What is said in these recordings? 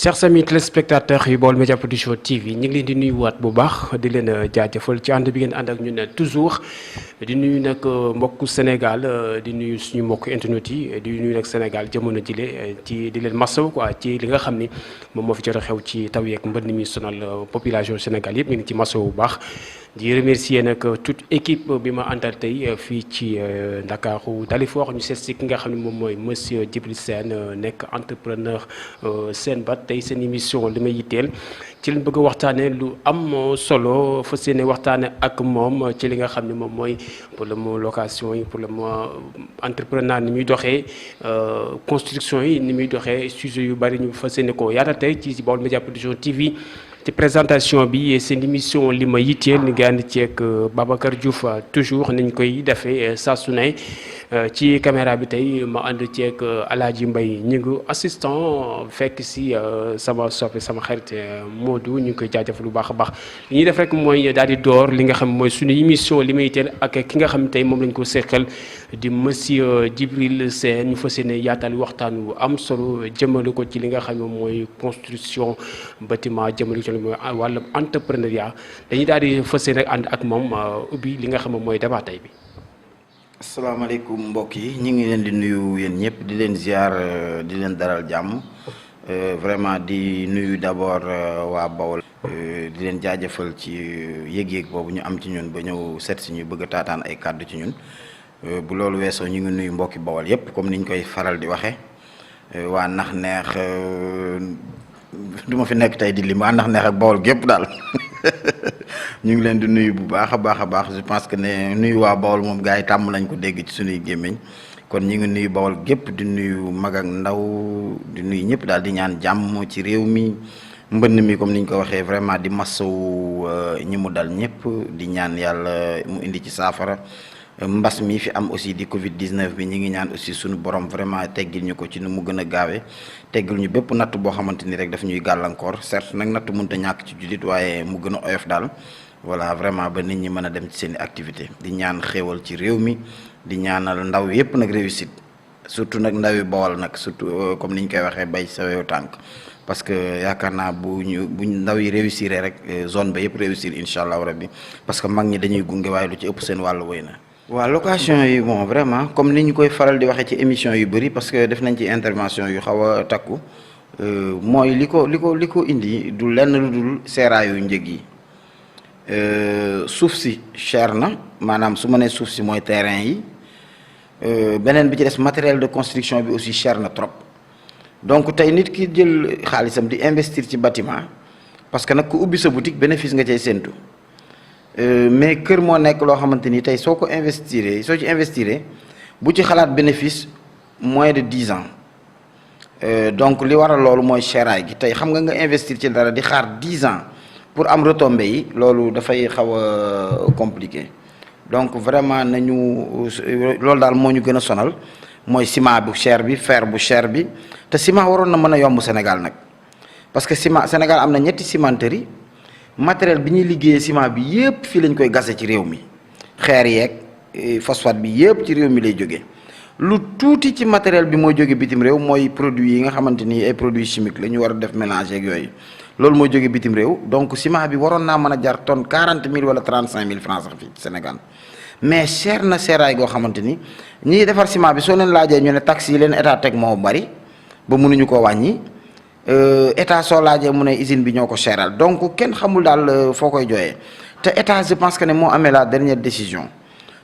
chers amis téléspectateurs yu Baol Média Production TV ñu ngi leen di nuyuwaat bu baax di leen jaajëfal ci ànd bi ngeen ànd ak ñun toujours di nuyu nag mbokku Sénégal di nuyu suñu mbokku internet yi di nuyu nag Sénégal jamono jile ci di leen masawu quoi ci li nga xam ni moom moo fi jot a xew ci taw yeeg mbënd mi sonal population Sénégal yëpp ñu ngi ci masawu bu baax. di remercier nag toute équipe bi ma àndal tey fii ci Ndakaaru Dalifort ñu seet si ki nga xam ne moom mooy monsieur Djibril Sène nekk entrepreneur Senbat tey seen émission li may yitteel ci lañ bëgg a waxtaanee lu am solo fas yéene waxtaane ak moom ci li nga xam ne moom mooy problème location yi problème entrepreneur ni muy doxee construction yi ni muy doxee sujet yu bari ñu fas yéene ko yaatal tey ci Baol Média Production TV. ci présentation bi seen émission li ma yitteel ni nga ànd ceeg Babacar Diouf toujours nañ koy defee saa su ne ci caméra bi tey ma ànd ceeg Alaaji Mbay ñu ngi assistant fekk si sama soppe sama xarit Modou ñu ngi koy jaajëfal lu baax a baax li ñuy def rek mooy daal di door li nga xam mooy suñu émission li ma yitteel ak ki nga xam tey moom lañ ko seqal di monsieur Djibril Sène ñu fas yéene yaatal waxtaan wu am solo jëmale ko ci li nga xam ne mooy construction bâtiment jëmale ci mooy wàllum entrepreneuriat dañuy daal di fas yéene ànd ak moom ubbi li nga xam ne mooy débat tey bi. asalaamaaleykum mbokk yi ñu ngi leen di nuyu yéen ñëpp di leen ziar di leen dalal jàmm vraiment di nuyu d'abord waa Bawol. di leen jaajëfal ci yëg-yëg boobu ñu am ci ñun ba ñëw seet si ñu bëgg a taataan ay kàddu ci ñun bu loolu weesoo ñu ngi nuyu mbokki Bawol yëpp comme niñ koy faral di waxee waa nax neex. du ma fi nekk tey di lim waa ndax neex ak Bawol gépp daal ñu ngi leen di nuyu bu baax a baax je pense que ne nuyu waa Bawol moom gars yi tàmm nañ ko dégg ci suñuy gémmiñ kon ñu ngi nuyu Bawol gépp di nuyu mag ak ndaw di nuyu ñëpp daal di ñaan jàmm ci réew mi mbënn mi comme ni ñu ko waxee vraiment di masawu ñi mu dal ñëpp di ñaan yàlla mu indi ci saafara mbas mi fi am aussi di Covid 19 bi ñi ngi ñaan aussi suñu borom vraiment teggil ñu ko ci nu mu gën a gaawee teggil ñu bépp natt boo xamante ni rek daf ñuy gàllankoor certes nag natt mënut a ñàkk ci jullit waaye mu gën a oyof daal voilà vraiment ba nit ñi mën a dem ci seen i activité di ñaan xéewal ci réew mi di ñaanal ndaw yépp nag réussite surtout nag ndaw yu Bawol nag surtout comme ni ñu koy waxee bay sa wewu tànk parce que yaakaar naa bu ndaw yi réussir rek zone ba yépp réussir incha allah rabbi parce que mag ñi dañuy gunge waaye lu ci ëpp seen wàllu wéy na. waaw location yi bon vraiment comme ni ñu koy faral di waxee ci émission yu bëri parce que def nañ ci intervention yu xaw a takku mooy li ko indi du lenn lu dul seeraayu njëg yi suuf si cher na maanaam su ma nee suuf si mooy terrain yi beneen bi ci des matériel de construction bi aussi cher na trop donc tey nit ki jël xaalisam di investir ci bâtiment parce que nag ku ubbi sa boutique bénéfice nga cay séntu. mais kër moo nekk loo xamante ni tey soo ci investiree bu ci xalaat bénéfice moins de 10 ans donc li waral loolu mooy cheraay gi tey xam nga investir ci dara di xaar 10 ans pour am retombées yi loolu dafay xaw a compliqué donc vraiment nañu loolu daal moo ñu gën a sonal mooy ciment bu cher bi fer bu cher bi te ciment waroon na mën a yomb Sénégal nag parce que Sénégal am na ñetti cimenterie matériel bi ñuy liggéeyee ciment bi yépp fii lañ koy gase ci réew mi xeer yeeg phosphate bi yépp ci réew mi lay jóge lu tuuti ci matériel bi mooy jóge bitim réew mooy produits yi nga xamante ni ay produits chimiques la ñu war a def mélange ak yooyu loolu mooy jóge bitim réew donc ciment bi waroon naa mën a jar tonne 40 000 wala 35 000 francs sax fii ci Sénégal mais cher na seeraay goo xamante ni ñiy defar ciment bi soo leen laajee ñu ne taxes yi leen état teg moo bari ba mënuñu koo wàññi. état soo laajee mu ne usine bi ñoo ko seeral donc kenn xamul daal foo koy jooyee te état je pense que ne moo amee la dernière décision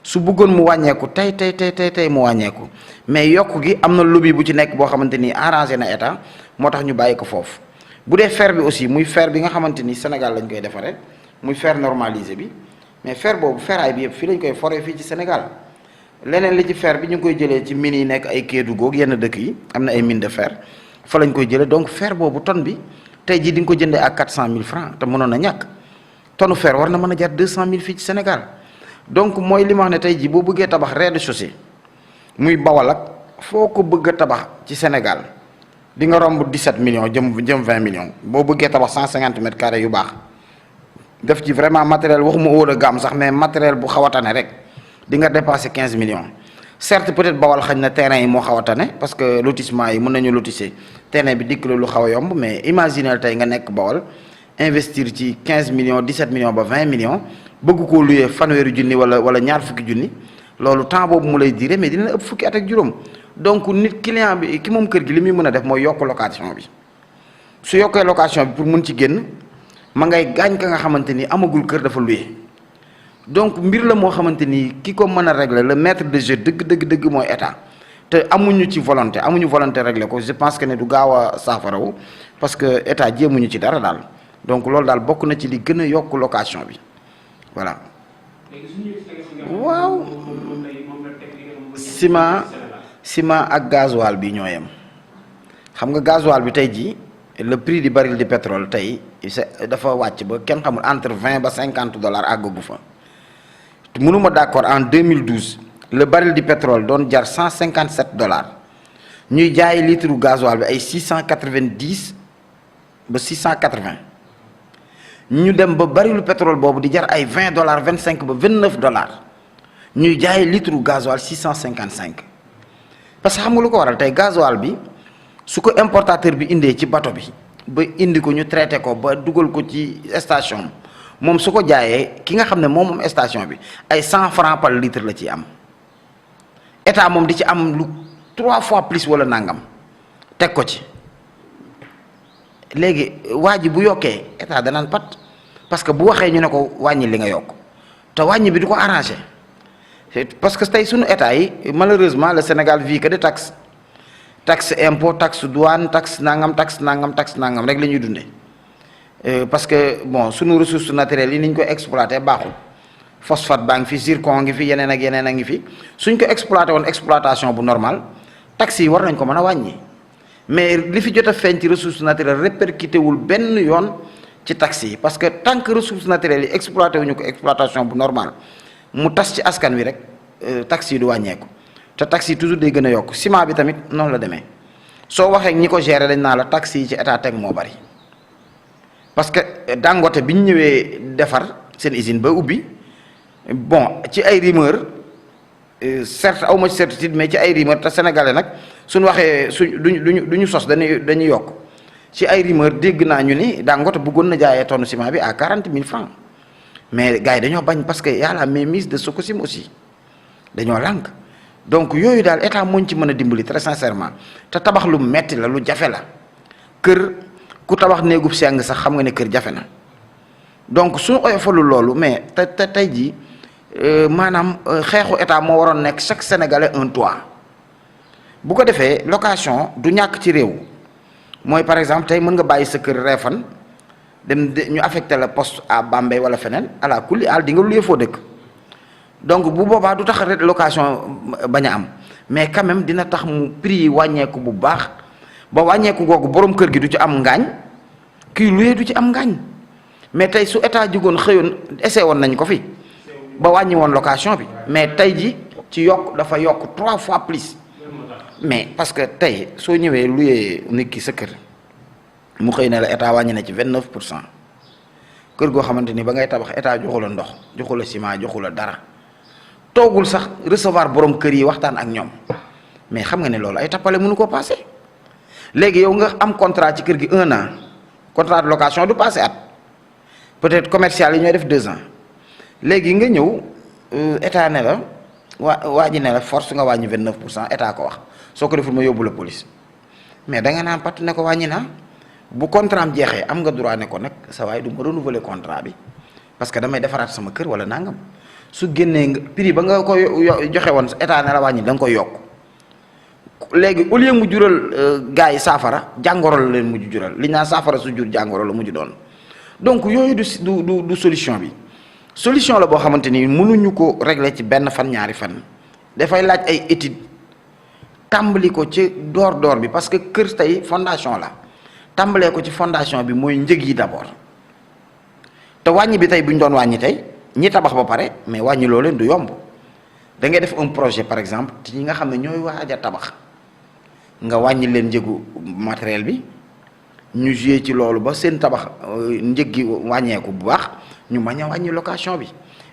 su bëggoon mu wàññeeku tey mu wàññeeku mais yokk gi am na lobby bu ci nekk boo xamante ni arrangé na état moo tax ñu bàyyi ko foofu bu dee fer bi aussi muy fer bi nga xamante ni Sénégal lañ koy defaree muy fer normalisé bi mais fer boobu ferraille bi yëpp fii lañ koy foree fii ci Sénégal leneen li ci fer bi ñu ngi koy jëlee ci mines yi nekk ay Kédougou ak yenn dëkk yi am na ay mine de fer fa lañ koy jëlee donc fer boobu tonne bi tey jii di nga ko jëndee ak 400 000 francs te mënoon na ñàkk tonne fer war na mën a jar 200 000 fii ci Sénégal donc mooy li ma wax ne tey jii boo bëggee tabax rez-de-chaussée muy Bawol ak foo ko bëgg a tabax ci Sénégal di nga romb 17 millions jëm 20 millions boo bëggee tabax 150 mètres carrés yu baax def ci vraiment matériel waxuma haut de gamme sax mais matériel bu xaw a tane rek di nga dépasser 15 millions certes peut-être Bawal xañ na terrain yi moo xaw a tane parce que lotissement yi mën nañu lotisser terrain bi dikk la lu xaw a yomb, mais imaginez tey nga nekk Bawal investir ci 15 millions 17 millions ba 20 millions bëgg koo luyee fanweeri junni wala ñaar fukki junni loolu temps boobu mu lay diire mais dina ëpp fukki at ak juróom. Donc nit client bi ki moom kër gi li muy mën a def mooy yokk location bi su yokkee location bi pour mun ci génn ma ngay gaañ ka nga xamante ni amagul kër dafa luye. Donc mbir la moo xamante ni ki ko mën a régler le maître de jeu dëgg mooy état te amuñu ci volonté régler ko. Je pense que ne du gaaw a saafarawu parce que état jéemuñu ci dara daal donc loolu daal bokk na ci li gën a yokk location bi voilà. waaw ciment ak gasoil bi ñoo yem xam nga gasoil bi tey jii le prix du baril de pétrole tey dafa wàcc ba kenn xamul entre 20 ba 50 dollars àggagu fa. mënuma d'accord en 2012 le baril du pétrole doon jar 157 dollars ñuy jaay litre gasoil bi ay 690 ba 680 ñu dem ba barilu pétrole boobu di jar ay 20 dollars 25 ba 29 dollars ñuy jaay litre gasoil 655 parce que xam nga lu ko waral tey gasoil bi su ko importateur bi indee ci bateau bi ba indi ko ñu traité ko ba dugal ko ci station moom su ko jaayee ki nga xam ne moom station bi ay 100 francs par litre la ciy am état moom di ci am lu 3 fois plus wala nangam teg ko ci léegi waa ji bu yokkee état danaan pat parce que bu waxee ñu ne ko wàññi li nga yokk te wàññi bi du ko arrangé parce que tey sunu état yi malheureusement le Sénégal vit que de taxe impôt taxe douane taxe nangam rek la ñuy dundee. Parce que bon sunu ressources naturelles yi ni ñu ko exploité baaxul phosphate baa ngi fi zircon ngi fi yeneen ak yeneen a ngi fi suñ ko exploité woon exploitation bu normal taxes yi war nañ ko mën a wàññi mais li fi jot a feeñ ci ressources naturelles répercuté wul benn yoon ci taxes yi parce que tant que ressources naturelles yi exploité wuñu ko exploitation bu normal mu tas ci askan wi rek taxes yi du wàññeeku te taxes yi toujours day gën a yokk ciment bi tamit noonu la demee soo waxee ñi ko gérer dañ naa la taxes yi ci état teg moo bari. parce que Dangote bi ñu ñëwee defar seen usine ba ubbi bon ci ay rumeur certes aw ma ci certitude mais ci ay rumeur te sénégalais nag suñu waxee duñu sos dañuy yokk ci ay rumeur dégg naa ñu ni Dangote bëggoon na jaayee tonne ciment bi à 40 000 francs mais gars yi dañoo bañ parce que y a la mainmise de Sococim aussi dañoo lànk donc yooyu daal état mooñ ci mën a dimbali très sincèrement te tabax lu metti la lu jafe la kër. ku tabax néegub seng sax xam nga ne kër jafe na donc suñu oyofalul loolu mais te tey jii maanaam xeexu état moo waroon nekk chaque sénégalais un toit bu ko defee location du ñàkk ci réew mooy par exemple tey mën nga bàyyi sa kër Réfane dem ñu affecté la poste à Bambey wala feneen ala kulli àll di nga luyee foo dëkk donc bu boobaa du tax location bañ a am mais quand même dina tax mu prix yi wàññeeku bu baax. ba wàññeeku googu borom kër gi du ci am ngaañ kii luyee du ci am ngaañ mais tey su état jigoon xëyoon essayé woon nañ ko fi ba wàññi woon location bi mais tey ji ci yokk dafa yokk 3 fois plus mais parce que tey soo ñëwee luyee nit ki sa kër mu xëy ne la état wàññi na ci 29% kër goo xamante ni ba ngay tabax état joxu la ndox joxu la ciment joxu la dara toogul sax recevoir borom kër yi waxtaan ak ñoom mais xam nga ne loolu ay tappale mënu ko passé. léegi yow nga am contrat ci kër gi 1 an contrat de location du passé at peut-être commercial yi ñooy def 2 ans léegi nga ñëw état ne la waa ji ne la force nga wàññi 29% état ko wax soo ko deful ma yóbbu la police mais da nga naan pat ne ko wàññi naa bu contrat am jeexee am nga droit ne ko nag sa waay du ma renouveler contrat bi parce que damay defaraat sama kër wala nangam su génnee nga prix ba nga ko joxe woon état ne la wàññi da nga koy yokk. léegi au lieu mu jural gars yi saafara jàngoro la leen mujj jural li ñu naan saafara su jur jàngoro la mujj doon donc yooyu du solution bi solution la boo xamante ni mënuñu ko régler ci benn fan ñaari fan dafay laaj ay études tàmbali ko ci door bi parce que kër tey fondation la tàmbalee ko ci fondation bi mooy njëg yi d'abord te wàññi bi tey bu ñu doon wàññi tey ñi tabax ba pare mais wàññi loo leen du yomb da ngay def un projet par exemple ci ñi nga xam ne ñooy waaj a tabax. nga wàññi leen njëgu matériel bi ñu joué ci loolu ba seen tabax njëg gi wàññeeku bu baax ñu mañ a wàññi location bi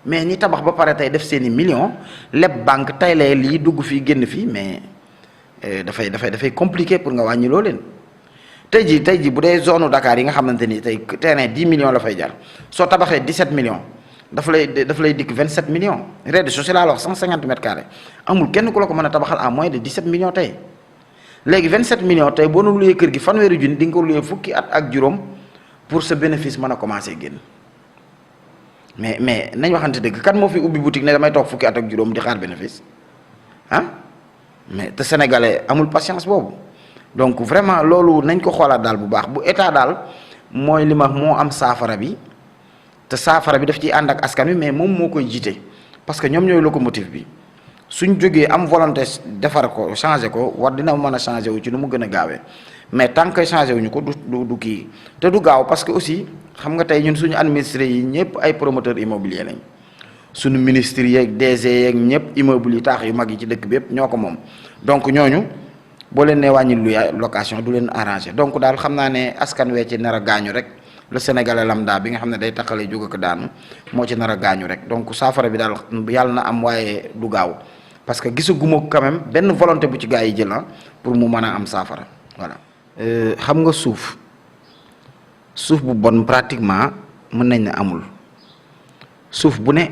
mais ñi tabax ba pare tey def seeni millions leb banque tey lee lii dugg fii génn fii mais dafay compliqué pour nga wàññi loo leen tey jii bu dee zone Dakar yi nga xamante ni tey terrain 10 millions la fay jar soo tabaxee 17 millions dafa lay dikk 27 millions rez-de-chaussée laa la wax 150 mètres carrés amul kenn ku la ko mën a tabaxal à moins de 17 millions tey léegi 27 millions tey boo nu luyee kër gi fanweeri junni di nga ko luyee fukki at ak juróom pour sa bénéfice mën a commencer génn mais nañ waxante dëgg kan moo fi ubbi boutique ne damay toog fukki at ak juróom di xaar bénéfice ah mais te sénégalais amul patience boobu donc vraiment loolu nañ ko xoolaat daal bu baax bu état daal mooy li ma moo am saafara bi te saafara bi daf ciy ànd ak askan wi mais moom moo koy jiite parce que ñoom ñooy locomotive bi suñ jógee am volonté defar ko changer ko war dina mën a changer wu ci nu mu gën a gaawee mais tant que changer wuñu ko du kii te du gaaw parce que aussi xam nga tey ñun suñu administré yi ñëpp ay promoteurs immobiliers lañ suñu ministres yeeg DG yeeg ñëpp immeubles yi taax yu mag yi ci dëkk bi yëpp ñoo ko moom donc ñooñu boo leen nee wàññi lu location du leen arrangé donc daal xam naa ne askan wee ci nar a gaañu rek le sénégalais lambda bi nga xam ne day taxale jóg ak daanu moo ci nar a gaañu rek donc saafara bi daal yàlla na am waaye du gaaw parce que gisaguma quand même benn volonté bu ci gaa yi jël na pour mu mën a am saafara voilà. xam nga suuf bu bon pratiquement mën nañ ne amul suuf bu ne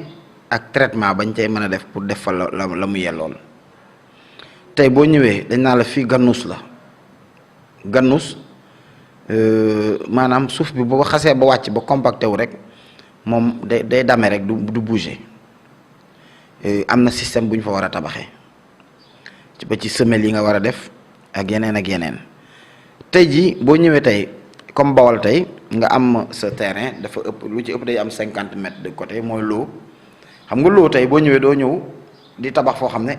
ak traitement bañ cay mën a def pour def fa la mu yellool tey boo ñëwee dañ naa la fii gannus la gannus maanaam suuf bi boo xasee ba wàcc ba compacté wu rek moom day dame rek du bouger am na système bu ñu fa war a tabaxee ba ci semelle yi nga war a def ak yeneen tey jii boo ñëwee tey comme Bawol tey nga am sa terrain dafa ëpp lu ci ëpp day am 50 mètres de côté mooy loo xam nga loo tey boo ñëwee doo ñëw di tabax foo xam ne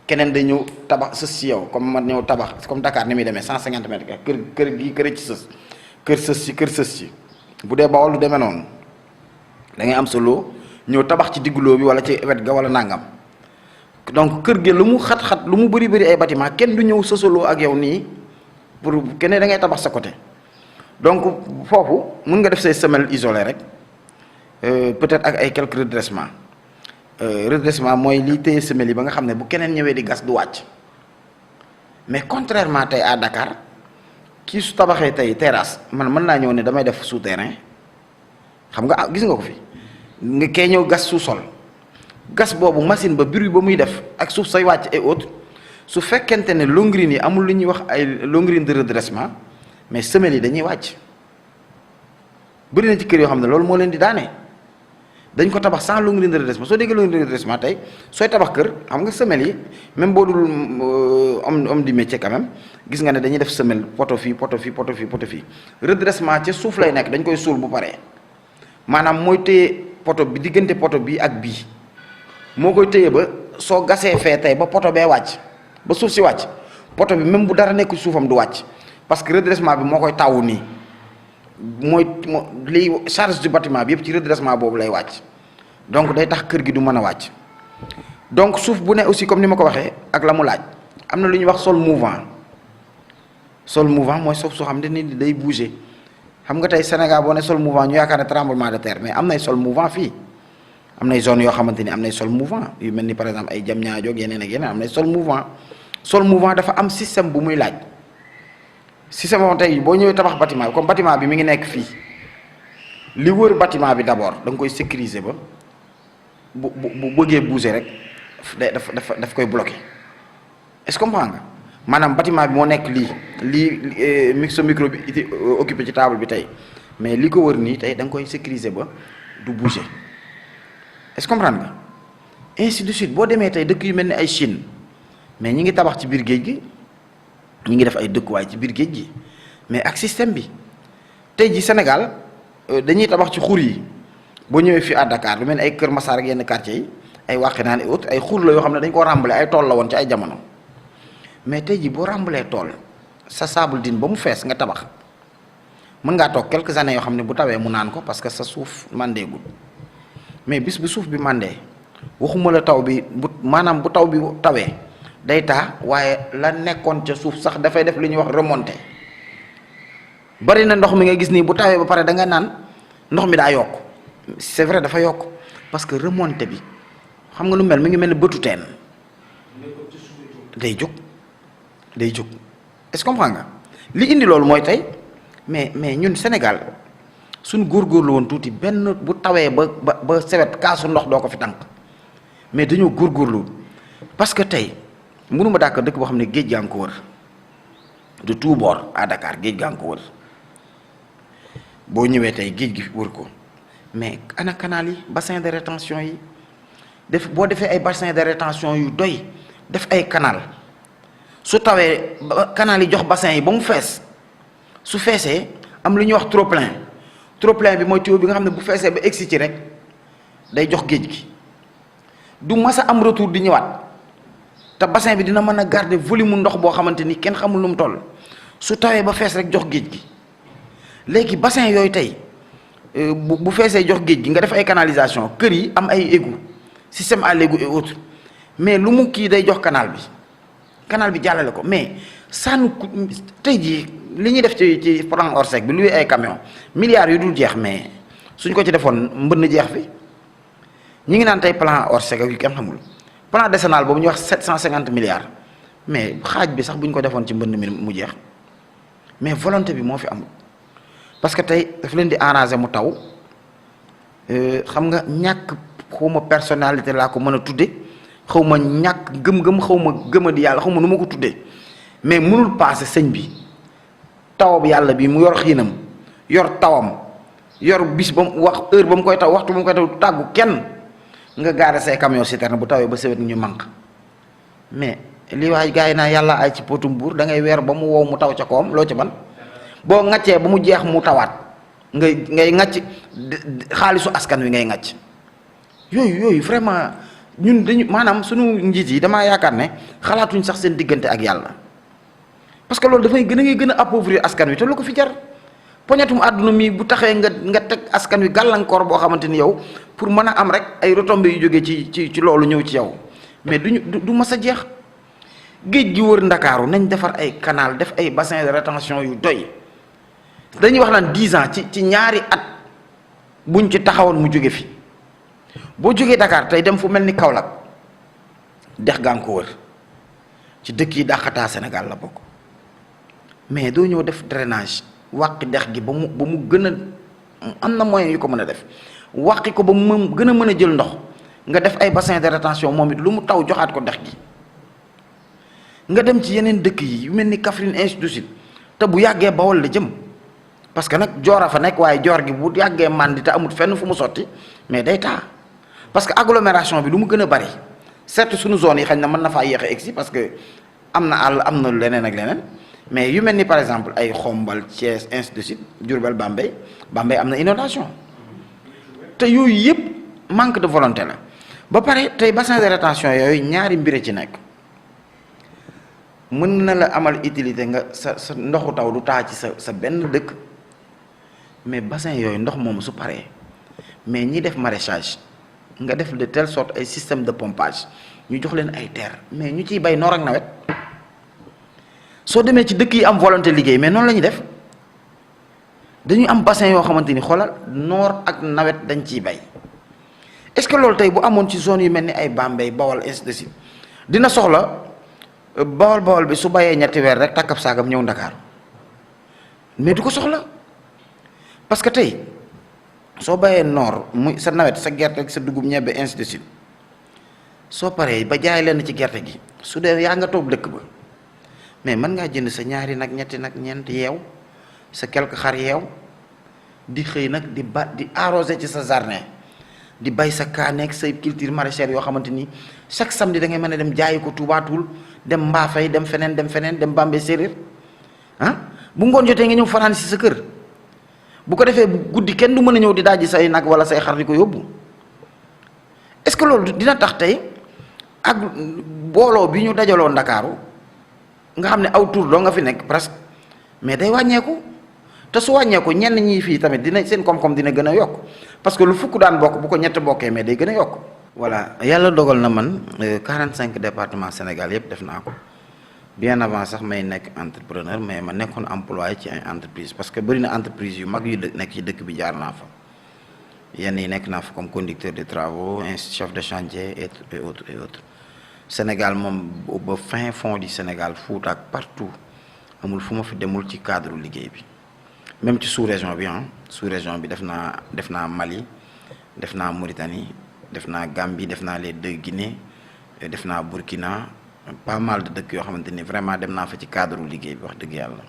keneen day ñëw tabax sës ci yow comme man ñëw tabax comme Dakar ni muy demee 150 mètres kër ci sës kër sës ci bu dee Bawol lu demee noonu da ngay am sa loo ñëw tabax ci diggu loo bi wala ci wet ga wala nangam donc kër gi lu mu xat-xat lu mu bëri ay bâtiment kenn du ñëw sësaloo ak yow nii pour keneen da ngay tabax sa côté donc foofu mën nga def say semelle isolée rek peut-être ak ay quelques redressement mooy lii téye semelle yi ba nga xam ne bu keneen ñëwee di gas du wàcc mais contrairement tey à Dakar kii su tabaxee tey terrasse man mën naa ñëw ne damay def souterrain xam nga gis nga ko fi nga kee ñëw gas sous-sol gas boobu machine ba bruit ba muy def ak suuf say wàcc et autres su fekkente ne longrine yi amul lu ñuy wax ay longrine de redressement mais semelle yi dañuy wàcc bëri na ci kër yoo xam ne loolu moo leen di daane dañ ko tabax sans longrine de redressement soo déggee longrine de redressement tey sooy tabax kër xam nga semelle yi même boo dul homme du métier quand même gis nga ne dañuy def semelle poto fii redressement ca suuf lay nekk dañ koy suul bu paree maanaam mooy téye poto bi diggante poto bi ak bii moo koy téye ba soo gasee fee tey ba poto bee wàcc ba suuf si wàcc poto bi même bu dara nekk suufam du wàcc parce que redressement bi moo koy tawu nii mooy liy charge du bâtiment bi yëpp ci redressement boobu lay wàcc donc day tax kër gi du mën a wàcc donc suuf bu ne aussi comme ni ma ko waxee ak la mu laaj am na lu ñuy wax sol mouvant mooy suuf soo xam ne nit day bouger xam nga tey Sénégal boo ne sol mouvant ñu yaakaar ne tremblement de terre mais am nay sol mouvant fii am nay zone yoo xamante ni am nay sol mouvant yu mel ni par exemple ay Diamniadio ak yeneen am nay sol mouvant dafa am système bu muy laaj système boobu tey boo ñëwee tabax bâtiment bi comme bâtiment bi mi ngi nekk fii li wër bâtiment bi d'abord da nga koy sécuriser ba bu bëggee bouger rek daf koy bloquer est-ce que comprends nga maanaam bâtiment bi moo nekk lii sa micro bi occupé ci table bi tey mais li ko wër nii tey da nga koy sécuriser ba du bouger est-ce que comprendre nga ainsi de suite boo demee tey dëkk yu mel ni ay Chine mais ñi ngi tabax ci biir géej gi ñi ngi def ay dëkkuwaay ci biir géej gi mais ak système bi tey ji Sénégal dañuy tabax ci xur yi boo ñëwee fii à Dakar lu mel ni ay Kër Massar ak yenn quartiers yi ay Wakhinane et autres ay xur la yoo xam ne dañ ko rembler ay tool la woon ci ay jamono mais tey ji boo rembler tool sa sable din ba mu fees nga tabax mën ngaa toog quelques années yoo xam ne bu tawee mu naan ko parce que sa suuf mandeegul mais bis bu suuf bi mandee waxuma la taw bi maanaam bu taw bi tawee day taa waaye la nekkoon ca suuf sax dafay def li ñuy wax remonter bari na ndox mi nga gis nii bu tawee ba pare da nga naan ndox mi daa yokk c'est vrai dafa yokk parce que remontée bi xam nga lu mel mi ngi mel ni bëtu teen day jóg est-ce que comprends nga li indi loolu mooy tey mais ñun Sénégal suñ góorgóorlu woon tuuti benn bu tawee ba sewet kaasu ndox doo ko fi tànk mais dañoo góorgóorlu parce que tey mënuma dàkk dëkk boo xam ne géej gaa ngi ko wër de tout bord à Dakar géej gaa ngi ko wër boo ñëwee tey géej gi wër ko mais ana canal yi bassin de rétention yi boo defee ay bassin de rétention yu doy def ay canal su tawee canal yi jox bassin yi ba mu fees su feesee am lu ñuy wax trop plein bi mooy tuyau bi nga xam ne bu feesee ba egsi ci rek day jox géej gi du mas a am retour di ñëwaat te bassin bi dina mën a garder volume mu ndox boo xamante ni kenn xamul lu mu toll su tawee ba fees rek jox géej gi léegi bassin yooyu tey bu feesee jox géej gi nga def ay canalisation kër yi am ay égout système à l'égout et autres mais lu mu kii day jox canal bi jàllale ko mais sànnu tey jii li ñuy def ci plan Orsec bi luy ay camion milliards yu dul jeex mais suñ ko ci defoon mbënn jeex fi ñi ngi naan tey plan Orsec ak yu kenn xamul plan décennal boobu ñuy wax 750 milliards mais xaaj bi sax bu ñu ko defoon ci mbënn mi mu jeex mais volonté bi moo fi amul parce que tey daf leen di arranger mu taw xam nga ñàkk xawma personnalité laa ko mën a tudde xaw ma ñàkk gëm-gëm xaw ma gëma di yàlla xaw ma nu ma ko tuddee mais mënul passé sëñ bi tawam yàlla bi mu yor xiinam yor tawam yor bis ba mu wax heure ba mu koy taw waxtu ba mu koy taw tàggu kenn nga gaare say camion citerne bu tawee ba sewet ñu manque mais li waay gars yi naa yàlla ay ci potum buur da ngay weer ba mu wow mu taw ca kawam loo ca ban boo ŋaccee ba mu jeex mu tawaat ngay ŋacc xaalisu askan wi ngay ŋacc yooyu vraiment ñun dañu maanaam suñu njiit yi damaa yaakaar ne xalaatuñ sax seen diggante ak yàlla parce que loolu dafay ngay gën a appauvrir askan wi te lu ko fi jar poñetum àdduna mi bu taxee nga teg askan wi gàllankoor boo xamante ni yow pour mën a am rek ay retombées yu jógee ci loolu ñëw ci yow mais du mas a jeex géej gi wër Ndakaaru nañ defar ay canal def ay bassin de rétention yu doy dañuy wax naan 10 ans ci ñaari at buñ ci taxawoon mu jóge fi boo jógee Dakar tey dem fu mel ni Kaolack dex gaa ngi ko wër ci dëkk yi dàqataa Sénégal la bokk mais doo ñëw def drainage wàqi dex gi ba mu gën a am na moyen yu ko mën a def wàqi ko ba mu gën a mën a jël ndox nga def ay bassin de rétention moom it lu mu taw joxaat ko dex gi nga dem ci yeneen dëkk yi yu mel ni Kaffrine ainsi de suite te bu yàggee Bawol la jëm parce que nag joor a fa nekk waaye joor gi bu yàggee màndi te amul fenn fu mu sotti mais day taa parce que agglomération bi lu mu gën a bari certes suñu zone yi xañ na mën na faa yéex a egsi parce que am na àll am na leneen ak leneen mais yu mel ni par exemple ay Xombal Thiès ainsi de suite Diourbel Bambey am na inondation te yooyu yëpp manque de volonté la ba pare tey bassin de rétention yooyu ñaari mbir ci nekk mën na la amal utilité nga sa ndoxu taw du taa ci sa benn dëkk mais bassin yooyu ndox moom su paree mais ñi def maraîchage nga def de telle sorte ay système de pompage ñu jox leen ay terre mais ñu ciy bay noor ak nawet soo demee ci dëkk yi am volonté liggéey mais noonu la ñuy def dañuy am bassin yoo xamante ni xoolal noor ak nawet dañ ciy bay est-ce que loolu tey bu amoon ci zone yu mel ni ay Bambey Bawol ainsi de suite dina soxla Bawol bi su bayee ñetti weer rek takkab saagam ñëw Ndakaaru mais du ko soxla parce que tey soo bayee noor muy sa nawet sa gerte ak sa dugub ñebbe ainsi de suite soo paree ba jaay leen ci gerte gi su dee yaa nga toog dëkk ba mais mën ngaa jënd sa ñaari nag ñetti nag ñeent yeew sa quelque xar yeew di xëy nag di arroser ci sa jardin di bay sa kaaneeg say culture maraîchère yoo xamante ni chaque samedi da ngay mën a dem jaayi ko Tuubaatul dem Mbaafay dem feneen dem Bambey séeréer ah bu ngoon jotee nga ñëw fanaan si sa kër bu ko defee guddi kenn du mën a ñëw di dajji say nag wala say xar di ko yóbbu est-ce que loolu dina tax tey ak booloo bi ñu dajaloo Ndakaaru nga xam ne aw tur doo nga fi nekk presque mais day wàññeeku te su wàññeeku ñenn ñii fii tamit dina seen koom-koom dina gën a yokk parce que lu fukk daan bokk bu ko ñett bokkee mais day gën a yokk. voilà yàlla dogal na man 45 départements Sénégal yëpp def naa ko bien avant sax may nekk entrepreneur mais ma nekkoon employé ci ay entreprise parce que bëri na entreprise yu mag yu nekk ci dëkk bi jaar naa fa yenn yi nekk naa fa comme conducteur de travaux chef de chantier et autres et autres. Sénégal moom ba fin fond du Sénégal Fouta ak partout amul fu ma fi demul ci cadre liggéey bi même ci sous-région bi sous-région bi def naa Mali def naa Mauritanie def naa Gambie def naa les 2 Guinée def naa Burkina pas mal de dëkk yoo xamante ni vraiment dem naa fa ci cadre liggéey bi wax dëgg yàlla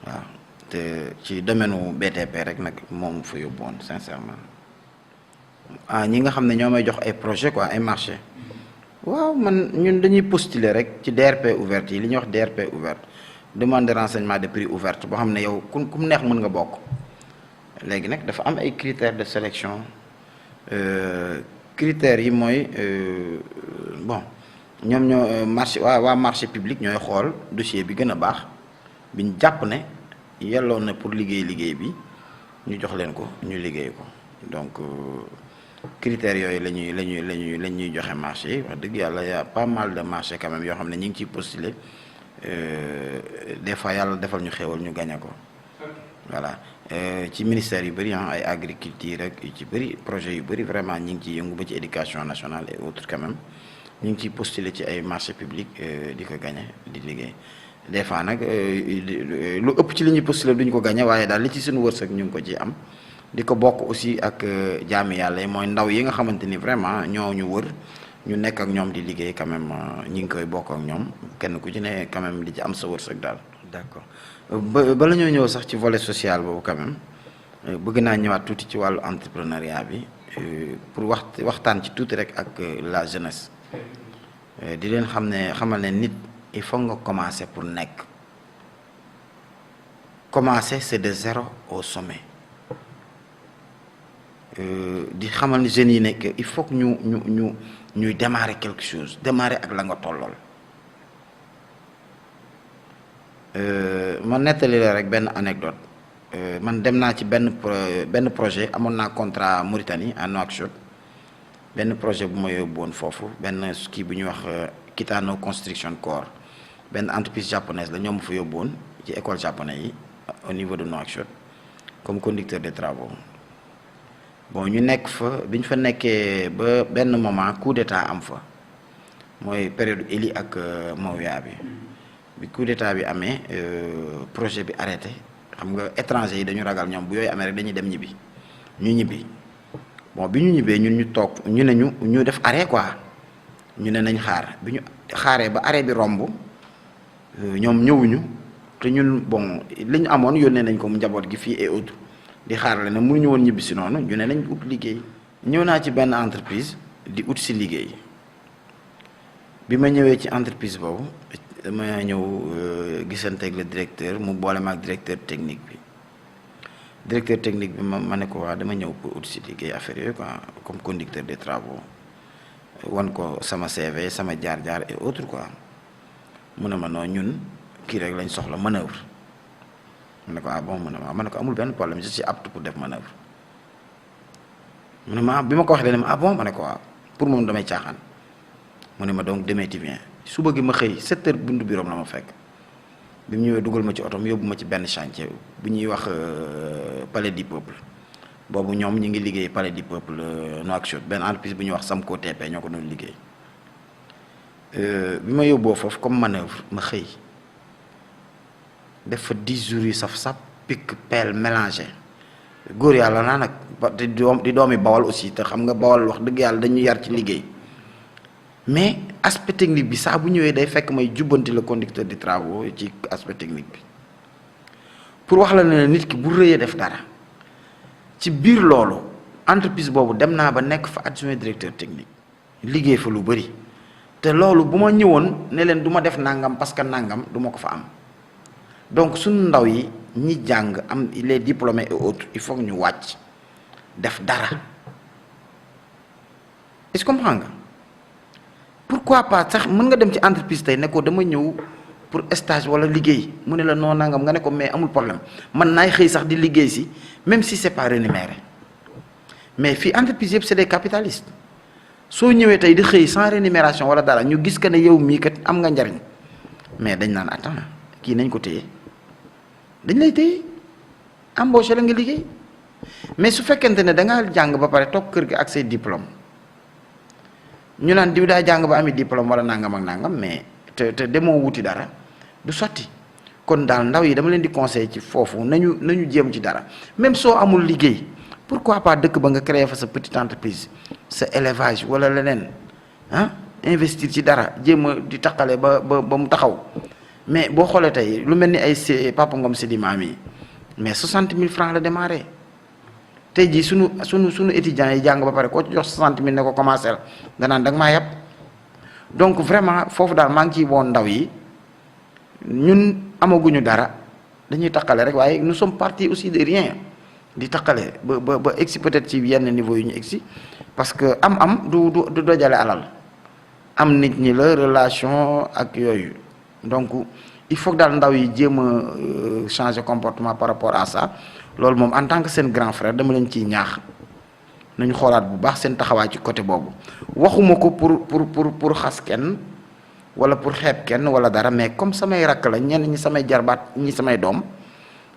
waaw te ci domaine u BTP rek nag moom fa yóbbu woon sincèrement ñi nga xam ne ñoo may jox ay projet quoi ay marché waaw man ñun dañuy postuler rek ci DRP ouverte yi li ñuy wax DRP ouverte demande de renseignement de prix ouverte boo xam ne yow ku mu neex mën nga bokk léegi nag dafa am ay critères de sélection critères yi mooy bon ñoom ñoo marché waa marché public ñooy xool dossier bi gën a baax bi ñu jàpp ne yelloon na pour liggéey bi ñu jox leen ko ñu liggéey ko donc critères yooyu la ñuy joxe marché yi wax dëgg yàlla y a pas mal de marché quand même yoo xam ne ñu ngi ciy postuler des fois yàlla defal ñu xéewal ñu gagné ko voilà ci ministère yu bëri ay agriculture rek yu ci bëri projet yu bëri vraiment ñu ngi ciy yëngu ba ci éducation nationale et autres quand même ñu ngi ciy postuler ci ay marché public di ko gagné di liggéey des fois nag lu ëpp ci li ñuy postuler duñ ko gagné waaye daal li ci suñu wërsëg ñu ngi ko ci am di ko bokk aussi ak jaami yàlla yi mooy ndaw yi nga xamante ni vraiment ñoo ñu wër ñu nekk ak ñoom di liggéey quand même ñi ngi koy bokk ak ñoom kenn ku ci ne quand même di ci am sa wërsëg daal. d'accord bala ñoo ñëw sax ci volet social boobu quand même bëgg naa ñëwaat tuuti ci wàllu entrepreneuriat bi pour waxtaan ci tuuti rek ak la jeunesse di leen xamal ne nit il faut nga commencer pour nekk commencer c'est de zéro au sommet. di xamal ni jeunes yi nekk il faut que ñuy démarrer quelque chose démarrer ak la nga tollool ma nettali la rek benn anecdote man dem naa ci benn projet amoon naa contrat Mauritanie à Nouakchott benn projet bu ma yóbbu woon foofu benn kii bu ñuy wax Kitano Construction Corps benn entreprise japonaise la ñoom fa yóbbu woon ci école japonais yi au niveau de Nouakchott comme conducteur de travaux. Bon ñu nekk fa bi ñu fa nekkee ba benn moment coup d'état am fa mooy période Eli ak Mawia bi coup d'état bi amee projet bi arrêté xam nga étranger yi dañu ragal ñoom bu yooyu amee rek dañuy dem ñibbi ñu ñibbi bon bi ñu ñibbee ñun ñu toog ñu ne ñu def arrêt quoi ñu ne nañ xaar bi ñu xaaree ba arrêt bi romb ñoom ñëwuñu te ñun bon li ñu amoon yónnee nañ ko mu njaboot gi fii et autres di xaarale ne mënuñu woon ñibbi si noonu ñu ne nañ ut liggéey ñëw naa ci benn entreprise di ut si liggéey bi ma ñëwee ci entreprise boobu dama ñëw gisanteeg le directeur mu boole ma ak directeur technique bi ma ne ko waa dama ñëw pour ut si liggéey affaire yooyu quoi comme conducteur des travaux wan ko sama CV sama jaar-jaar et autres quoi mu ne ma non ñun kii rek lañ soxla manœuvre. mu ne ko bon mu ne ma ne ko amul benn problème je suis apte pour def manœuvre mu ne ma bi ma ko waxee dana ma bon ma ne ko waaw pour moom damay caaxaan mu ne ma donc demain tu viens suba gi ma xëy 7 heures buntu bureau la ma fekk bi mu ñëwee dugal ma ci oto mu yóbbu ma ci benn chantier bu ñuy wax Palais du Peuple boobu ñoom ñi ngi liggéey Palais du Peuple Nouakchott benn entreprise bu ñuy wax Samco TP ñoo ko doon liggéey bi ma yóbboo foofu comme manœuvre ma xëy. def fa 10 jours yu saf-saf pic pelle mélangé góor yàlla naa nag di doomi bawal aussi te xam nga bawal wax dëgg yàlla dañu yar ci liggéey mais aspect technique bi saa bu ñëwee day fekk may jubbanti le conducteur de travaux ci aspect technique bi pour wax la ne nit ki bu rëyee def dara ci biir loolu entreprise boobu dem naa ba nekk fa adjoint directeur technique liggéey fa lu bëri te loolu bu ma ñëwoon ne leen du ma def nangam parce que nangam du ma ko fa am. Donc suñu ndaw yi ñi jàng am les diplômés et autres il faut que ñu wàcc def dara est-ce que comprends nga pourquoi pas sax mën nga dem ci entreprise tey ne ko dama ñëw pour stage wala liggéey mu ne la non nangam nga ne ko mais amul problème man naay xëy sax di liggéey si même si c'est pas rémunéré mais fii entreprise yëpp c'est des capitalistes soo ñëwee tey di xëy sans rémunération wala dara ñu gis que ne yow mii kat am nga njariñ mais dañ naan attends kii nañ ko téye dañ lay téye embauché la nga liggéey mais su fekkente ne da ngaa jàng ba pare toog kër gi ak say diplôme ñu naan diw daa jàng ba ami diplôme wala nangam ak nangam mais te demoo wuti dara du sotti. kon daal ndaw yi dama leen di conseiller ci foofu nañu jéem ci dara même soo amul liggéey pourquoi pas dëkk ba nga créer fa sa petite entreprise sa élevage wala leneen ah investir ci dara jéem a di taqale ba mu taxaw mais boo xoolee tey lu mel ni ay Papa Ngom Sedima mi mais 60 000 francs la démarré tey jii sunu étudiants yi jàng ba pare koo ci jox 60 000 ne ko commencé la danaan da nga maa yab donc vraiment foofu daal maa ngi ciy woon ndaw yi ñun amaguñu dara dañuy taqale rek waaye nous sommes partis aussi de rien di taqale ba egsi peut-être ci yenn niveau yu ñu egsi parce que am du dojale alal am nit ñi la relation ak yooyu donc il faut que daal ndaw yi jéem a changer comportement par rapport à ça loolu moom en tant que seen grand frère dama leen ciy ñaax nañu xoolaat bu baax seen taxawaay ci côté boobu waxuma ko pour xas kenn wala pour xeeb kenn wala dara mais comme samay rakk la ñenn ñi samay jarbaat ñi samay doom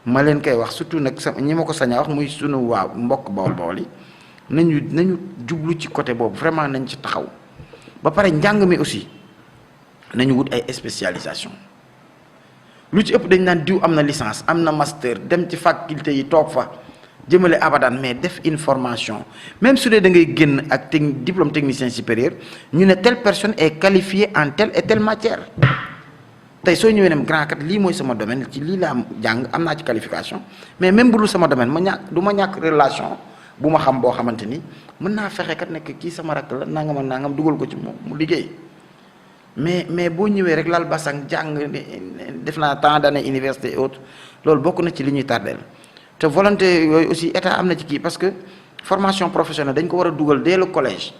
ma leen koy wax surtout nag ñi ma ko sañ a wax muy sunu waa mbokk Bawol yi nañu jublu ci côté boobu vraiment nañ ci taxaw ba pare njàng mi aussi nañu wut ay spécialisation lu ci ëpp dañ naan diw am na licence am na master dem ci faculté yi toog fa jëmale abadan mais def une formation même su dee da ngay génn ak diplôme technicien supérieur ñu ne telle personne est qualifiée en telle et telle matière tey soo ñëwee ne grand kat lii mooy sama domaine ci lii laa jàng am naa ci qualification mais même bu dul sama domaine du ma ñàkk relation bu ma xam boo xamante ni mën naa fexe kat nekk kii sama rakk la nangam ak nangam dugal ko ci mu liggéey mais boo ñëwee rek lal basang jàng def naa tant d'années université et autres loolu bokk na ci li ñuy tardeel te volonté yooyu aussi état am na ci kii parce que formation professionnelle dañ ko war a dugal dès le collège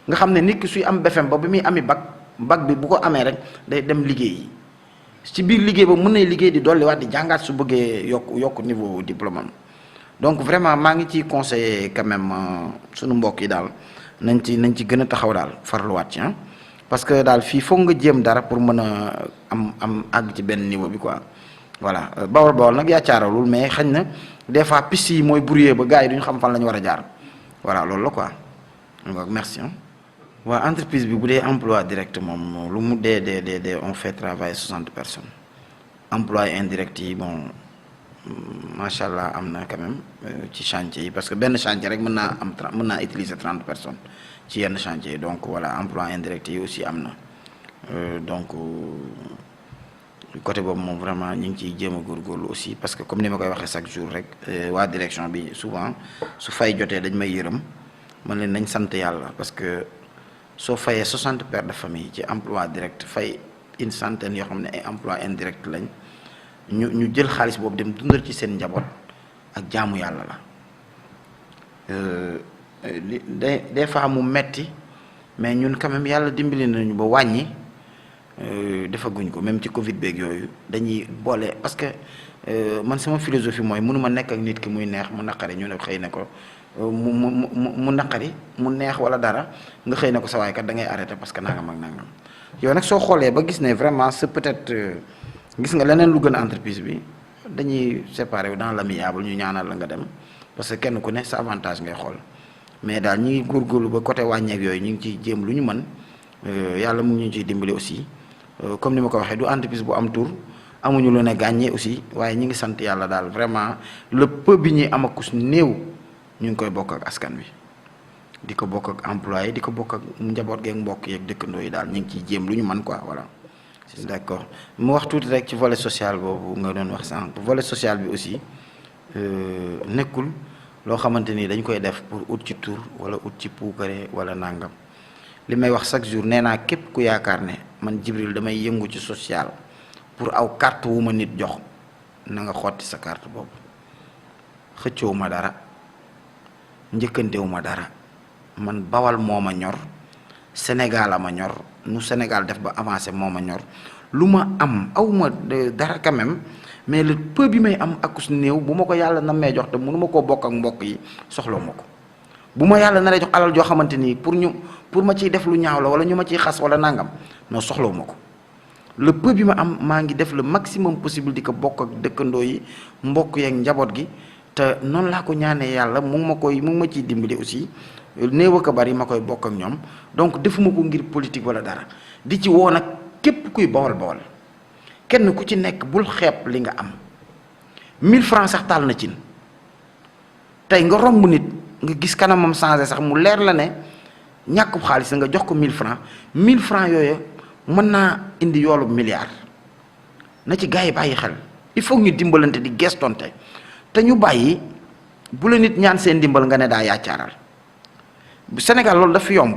nga xam ne nit ki suy am BFEM ba bi muy ami bac bi bu ko amee rek day dem liggéey ci biir liggéey ba mën nay liggéey di dolliwaat di jàngaat su bëggee yokk niveau diplôme am donc vraiment maa ngi ciy conseiller quand même sunu mbokk yi daal nañ ci gën a taxaw daal farluwaat ci parce que daal fii foog nga jéem dara pour mën a am àgg ci benn niveau bi quoi voilà Bawol nag yaa caaralul mais xañ na des fois piste yi mooy brouillé ba gars yi duñu xam fan la ñu war a jaar voilà loolu la quoi donc merci. waa entreprise bi bu dee emploi direct moom lu mu dee on fait travailler 60 personnes emploi indirect yi bon macha allah am na quand même ci chantier yi parce que benn chantier rek mën naa utiliser 30 personnes ci yenn chantier donc voilà emploi indirect yi aussi am na donc côté boobu moom vraiment ñu ngi ciy jéem a góorgóorlu aussi parce que comme ni ma koy waxee chaque jour rek waa direction bi souvent su fay jotee dañ may yërëm man leen nañ sant yàlla parce que soo fayee 60 pères de famille ci emploi direct fay une centaine yoo xam ne ay emploi indirect lañ ñu jël xaalis boobu dem dundal ci seen njaboot ak jaamu yàlla la des fois mu metti mais ñun quand même yàlla dimbali nañu ba wàññi defaguñ ko même ci Covid beeg yooyu dañuy boole parce que man sama philosophie mooy mënuma nekk ak nit ki muy neex mu naqari ñu ne xëy na ko mu naqari mu neex wala dara nga xëy na ko sa waay kat da ngay arrêté parce que nangam ak nangam yow nag soo xoolee ba gis ne vraiment c'est peut-être gis nga leneen lu gën a entreprise bi dañuy séparer wu dans l'amiable ñu ñaanal la nga dem parce que kenn ku ne sa avantage ngay xool mais daal ñi ngi góorgóorlu ba côté wàññeek yooyu ñu ngi ciy jéem lu ñu mën yàlla mu ngi ñu ciy dimbali aussi comme ni ma ko waxee du entreprise bu am tur amuñu lu ne gàññee aussi waaye ñi ngi sant yàlla daal vraiment le peu bi ñuy am akus néew ñu ngi koy bokk ak askan wi di ko bokk ak employé di ko bokk ak njaboot geeg mbokk yeeg dëkkandoo yi daal ñu ngi ciy jéem lu ñu mën quoi voilà. d'accord mu wax tuuti rek ci volet social boobu nga doon wax sànq volet social bi aussi nekkul loo xamante ni dañ koy def pour ut ci tur wala ut ci puukare wala nangam li may wax chaque jour nee naa képp ku yaakaar ne man Djibril damay yëngu ci social pour aw carte wu ma nit jox na nga xotti sa carte boobu xëccoowu ma dara njëkkantewu ma dara man Bawal moo ma ñor Sénégal a ma ñor nu Sénégal def ba avancé moo ma ñor lu ma am awma dara quand même mais le peu bi may am akus néew bu ma ko yàlla na may jox te mënu ma koo bokk ak mbokk yi soxloo ma ko bu ma yàlla na lay jox alal joo xamante ni pour ma ciy def lu ñaaw la wala ñu ma ciy xas wala nangam non soxloo ma ko le peu bi ma am maa ngi def le maximum possible di ko bokk ak dëkkandoo yi mbokk yeeg njaboot gi te noonu laa ko ñaanee yàlla mu ngi ma ciy dimbali aussi néew ak a bari ma koy bokk ak ñoom donc defuma ko ngir politique wala dara di ci woo nag képp kuy bawal kenn ku ci nekk bul xeeb li nga am 1000 francs sax taal na cin tey nga romb nit nga gis kanamam changé sax mu leer la ne ñàkkub xaalis nga jox ko 1000 francs yooyu mën naa indi yoolu milliard na ci gars yi bàyyi xel il faut ñu dimbalante di gestonte te ñu bàyyi bu la nit ñaan seen dimbal nga ne daa yaacaaral Sénégal loolu dafa yomb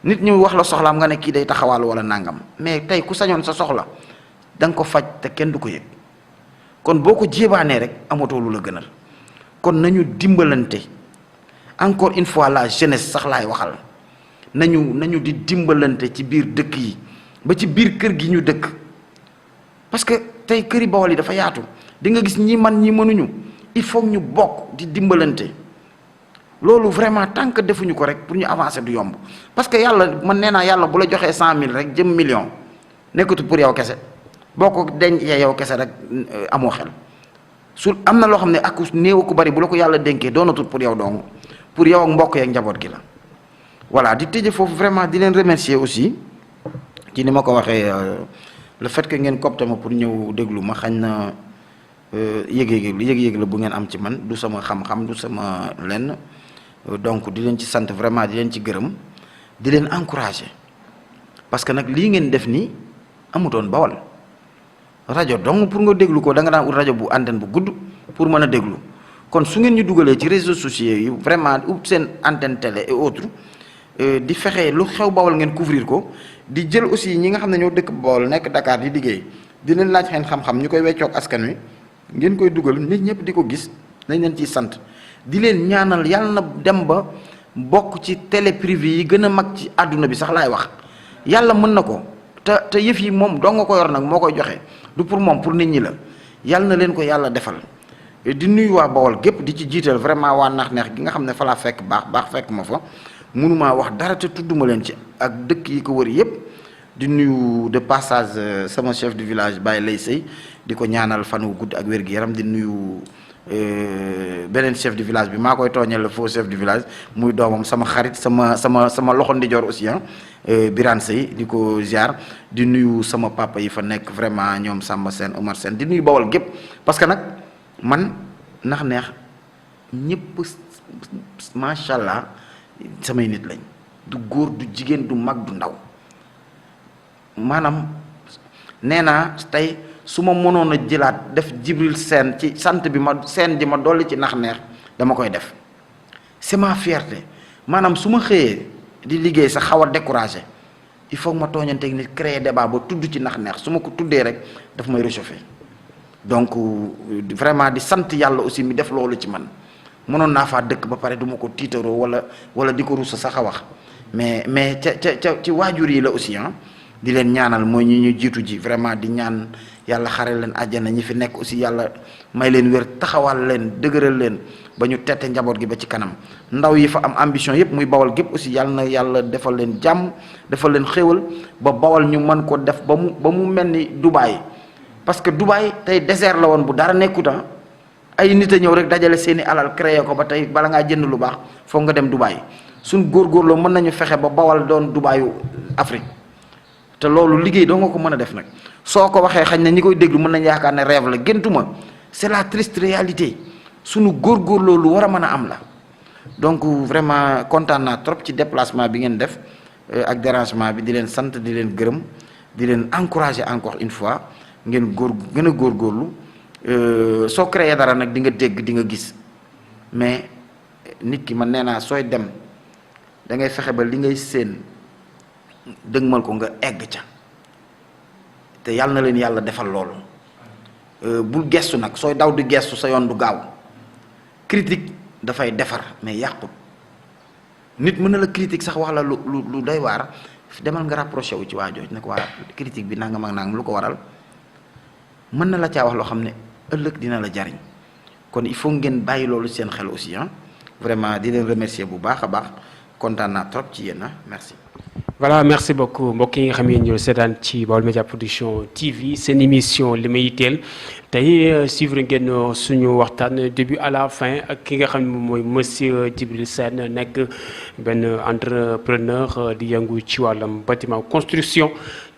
nit ñu wax la soxlaam nga ne kii day taxawal wala nangam mais tey ku sañoon sa soxla da nga ko faj te kenn du ko yëg kon boo ko jéebaanee rek amatoo lu la gënal kon nañu dimbalante encore une fois la jeunesse sax laay waxal nañu di dimbalante ci biir dëkk yi ba ci biir kër gi ñu dëkk parce que tey këri Bawol yi dafa yaatu di nga gis ñi man ñi mënuñu il faut ñu bokk di dimbalante loolu vraiment tant que defuñu ko rek pour ñu avancer du yomb parce que yàlla man nee naa yàlla bu la joxee 100 000 rek jëm million nekkatu pour yow kese boo ko dencee yow kese rek amoo xel su am na loo xam ne ak néew ku bari bu la ko yàlla dénkee doonatul pour yow dong pour yow ak mbokk yeeg njaboot gi la. voilà di tëje foofu vraiment di leen remercier aussi ci ni ma ko waxee le fait que ngeen copte ma pour ñëw déglu ma xañ na yëg-yëg la bu ngeen am ci man du sama xam-xam du sama lenn donc di leen ci sant vraiment di leen ci gërëm di leen encourager parce que nag lii ngeen def nii amutoon Bawol rajo donc pour nga déglu ko da nga daan ut rajo bu antenne bu gudd pour mën a déglu kon su ngeen ñu dugalee ci réseaux sociaux yi vraiment ut seen antenne télé et autres di fexe lu xew Bawol ngeen couvrir ko di jël aussi ñi nga xam ne ñoo dëkk Bawol nekk Dakar di liggéey di leen laaj xeen xam-xam ñu koy weccoog askan wi ngeen koy dugal nit ñëpp di ko gis nañ leen ciy sant di leen ñaanal yàlla na dem ba bokk ci télé privé yi gën a mag ci àdduna bi sax laay wax yàlla mën na ko te yëf yi moom doo nga ko yor nag moo koy joxe du pour moom pour nit ñi la yàlla na leen ko yàlla defal di nuyu waa Bawol gépp di ci jiital vraiment waa nax neex gi nga xam ne fa laa fekk baax fekk ma fa mënumaa wax dara te tudduma leen ci ak dëkk yi ko wër yëpp di nuyu de passage sama chef de village Baye Lay Sey di ko ñaanal fan wu gudd ak wér-gu-yaram di nuyu beneen chef de village bi maa koy tooñal le faux chef de village muy doomam sama xarit sama loxo ndijoor aussi Birane Sey di ko ziar di nuyu sama papa yi fa nekk vraiment ñoom Samba Sène Omar Sène di nuyu Bawol gépp parce que nag man nax neex ñëpp macha allah samay nit lañ du góor du jigéen du mag du ndaw maanaam nee naa tey su ma mënoon a jëlaat def Jibril Sène ci sant bi ma seen ji ma dolli ci nax neex dama koy def c'est ma fierté maanaam su ma xëyee di liggéey sax xaw a découragé il faut ma tooñanteeg nit créer débat ba tudd ci nax neex su ma ko tuddee rek daf may réchauffé donc vraiment di sant yàlla aussi mi def loolu ci man mënoon naa faa dëkk ba pare du ma ko tiitaroo wala di ko rusa sax a wax mais ca ci waajur yi la aussi di leen ñaanal mooy ñi ñu jiitu ji vraiment di ñaan yàlla xare leen àjjana ñi fi nekk aussi yàlla may leen wér taxawal leen dëgëral leen ba ñu tette njaboot gi ba ci kanam ndaw yi fa am ambition yëpp muy Bawol gépp aussi yàlla na yàlla defal leen jàmm defal leen xéwal ba Bawol ñu mën ko def ba mu mel ni Dubaï parce que Dubaï tey désert la woon bu dara nekkut ay nit a ñëw rek dajale seeni alal créé ko ba tey bala ngaa jënd lu baax foog nga dem Dubaï suñ góorgóorloo mën nañu fexe ba Bawol doon Dubaïyu Afrique te loolu liggéey doo nga ko mën a def nag soo ko waxee xañ na ñi koy déglu mën nañu yaakaar ne rêve la géntuma c'est la triste réalité suñu góorgóorloo lu war a mën a am la donc vraiment kontaan naa trop ci déplacement bi ngeen def ak dérangement bi di leen sant di leen gërëm di leen encourager encore une fois ngeen gën a góorgóorlu soo créé dara nag di nga dégg di nga gis mais nit ki man nee naa sooy dem da ngay fexe ba li ngay séen dëgmal ko nga egg ca te yàlla na leen yàlla defal loolu bul gestu nag sooy daw di gestu sa yoon du gaaw critique dafay defar mais yàqut nit mën na la critique sax wax la lu doy waar demal nga rapproché wu ci waa jooj nag waa critique bi nangam ak nangam lu ko waral mën na la caa wax loo xam ne ëllëg dina la jariñ kon il faut ngeen bàyyi loolu seen xel aussi vraiment di leen remercier bu baax a baax kontaan naa trop ci yéen merci. voilà merci beaucoup mbokk yi nga xam ne ñoo seetaan ci Baol Média Production TV seen émission li ma yitteel tey suivre ngeen suñu waxtaan début à la fin ak ki nga xam ne mooy monsieur Djibril Sène nekk benn entrepreneur di yëngu ci wàllam bâtiment construction.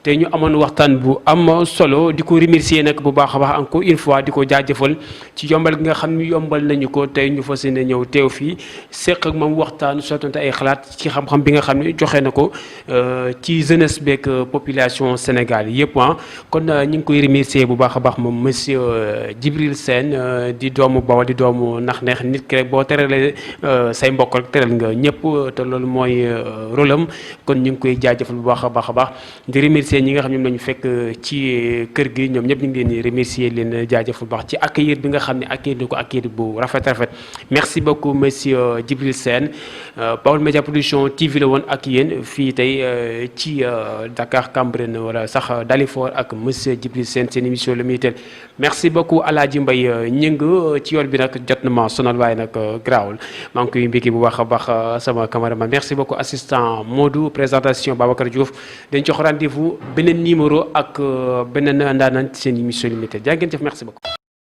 te ñu amoon waxtaan bu am solo di ko remercier nag bu baax a baax encore une fois di ko jaajëfal ci yombal gi nga xam ni yombal nañu ko tey ñu fas yéene ñëw teew fii seq ak moom waxtaan sottante ay xalaat ci xam-xam bi nga xam ne joxe na ko ci jeunesse beeg population Sénégal yëpp kon ñu ngi koy remercier bu baax a baax moom monsieur Djibril Sène di doomu Bawol di doomu nax-neex nit ki rek boo teralee say mbokk rek teral nga ñëpp te loolu mooy rôle am kon ñu ngi koy jaajëfal bu baax a baax di remercier ñi nga xam ñoom lañu fekk ci kër gi ñoom ñëpp ñu ngi leen di remercier leen jaajëfal bu baax ci accueillir bi nga xam ne accueillir ko accueillir bu rafet merci beaucoup monsieur Djibril Sène Baol Média Production TV la woon ak yéen fii tey ci Dakar Cambérène wala sax Dalifort ak monsieur Djibril Sène seen émission Le Minitel merci beaucoup Alaaji Mbay ñëng ci yoon bi nag jot na ma sonal waaye nag grawul maa ngi koy mbékki bu baax a baax sama cameraman merci beaucoup assistant Modou présentation Babacar Diouf dañ jox rendez-vous beneen numéro ak beneen ndaanaan seen émission limitée jaa ngeen jëf merci beaucoup